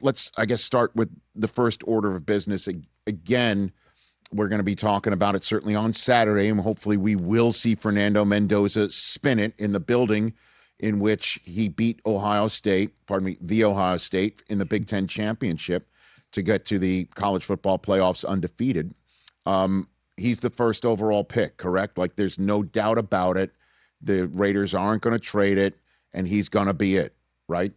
let's, I guess, start with the first order of business. Again, we're going to be talking about it certainly on Saturday, and hopefully we will see Fernando Mendoza spin it in the building in which he beat the Ohio State in the Big Ten championship to get to the college football playoffs undefeated. He's the first overall pick, correct? Like, there's no doubt about it. The Raiders aren't going to trade it, and he's going to be it, right,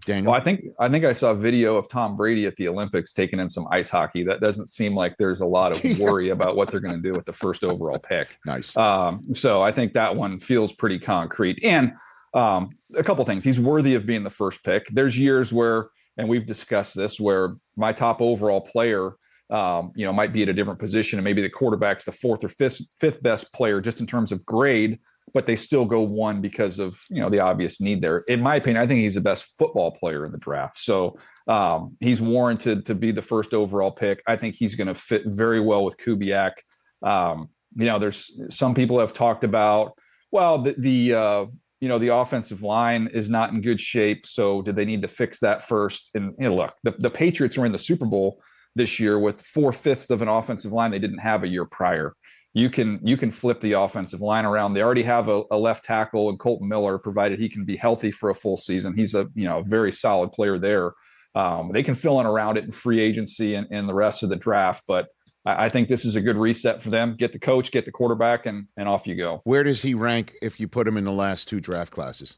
Daniel? Well, I think I saw a video of Tom Brady at the Olympics taking in some ice hockey. That doesn't seem like there's a lot of worry about what they're going to do with the first overall pick. Nice. So I think that one feels pretty concrete. And a couple things. He's worthy of being the first pick. There's years where, and we've discussed this, where my top overall player, might be at a different position, and maybe the quarterback's the fourth or fifth best player just in terms of grade, but they still go one because of, the obvious need there. In my opinion, I think he's the best football player in the draft. So he's warranted to be the first overall pick. I think he's going to fit very well with Kubiak. There's some people have talked about, well, the offensive line is not in good shape. So did they need to fix that first? And look, the Patriots were in the Super Bowl this year with 4/5 of an offensive line they didn't have a year prior. You can flip the offensive line around. They already have a left tackle in Colton Miller, provided he can be healthy for a full season. He's a very solid player there. They can fill in around it in free agency and the rest of the draft, but I think this is a good reset for them. Get the coach, get the quarterback, and off you go. Where does he rank if you put him in the last two draft classes?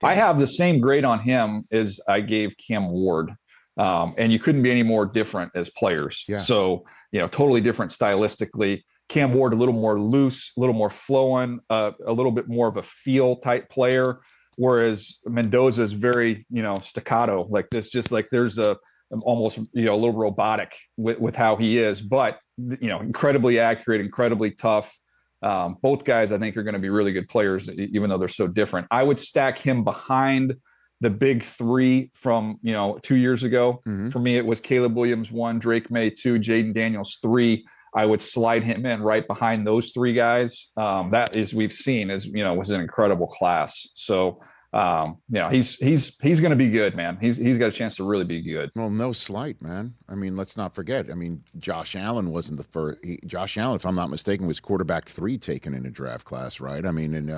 I have the same grade on him as I gave Cam Ward. And you couldn't be any more different as players. Yeah. So, totally different stylistically. Cam Ward, a little more loose, a little more flowing, a little bit more of a feel type player. Whereas Mendoza is very, staccato like this, just like there's almost, a little robotic with how he is, but, incredibly accurate, incredibly tough. Both guys, I think, are going to be really good players, even though they're so different. I would stack him behind the big three from, 2 years ago. Mm-hmm. For me, it was Caleb Williams 1, Drake May 2, Jaden Daniels 3. I would slide him in right behind those three guys. That is, we've seen was an incredible class. So, he's going to be good, man. He's got a chance to really be good. Well, no slight, man. I mean, let's not forget. I mean, Josh Allen wasn't the first. Josh Allen, if I'm not mistaken, was quarterback 3 taken in a draft class, right? I mean, and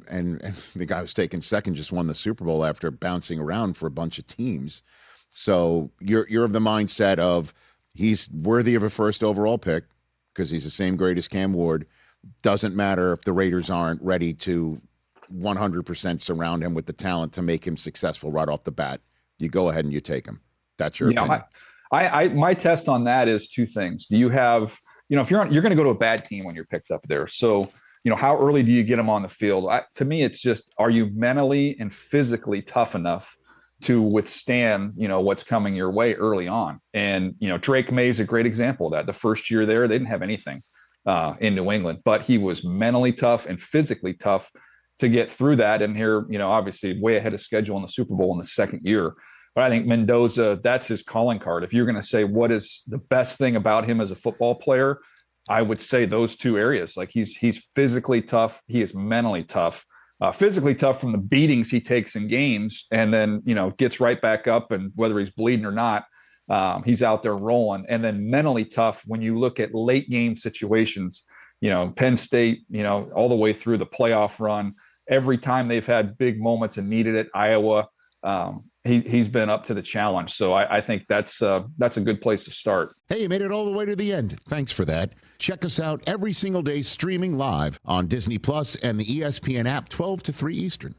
the guy who's taken second just won the Super Bowl after bouncing around for a bunch of teams. So you're of the mindset of he's worthy of a first overall pick because he's the same grade as Cam Ward. Doesn't matter if the Raiders aren't ready to 100% surround him with the talent to make him successful right off the bat. You go ahead and you take him. That's your opinion. My test on that is two things. Do you have, if you're going to go to a bad team when you're picked up there. So, how early do you get them on the field? To me, it's just, are you mentally and physically tough enough to withstand, what's coming your way early on? And, Drake May is a great example of that. The first year there, they didn't have anything in New England, but he was mentally tough and physically tough to get through that. And here, obviously way ahead of schedule in the Super Bowl in the second year. But I think Mendoza, that's his calling card. If you're going to say what is the best thing about him as a football player, I would say those two areas. Like he's physically tough. He is mentally tough. Physically tough from the beatings he takes in games, and then, gets right back up, and whether he's bleeding or not, he's out there rolling. And then mentally tough when you look at late game situations, Penn State, all the way through the playoff run, every time they've had big moments and needed it, Iowa, he's been up to the challenge. So I think that's a good place to start. Hey, you made it all the way to the end. Thanks for that. Check us out every single day streaming live on Disney Plus and the ESPN app 12 to 3 Eastern.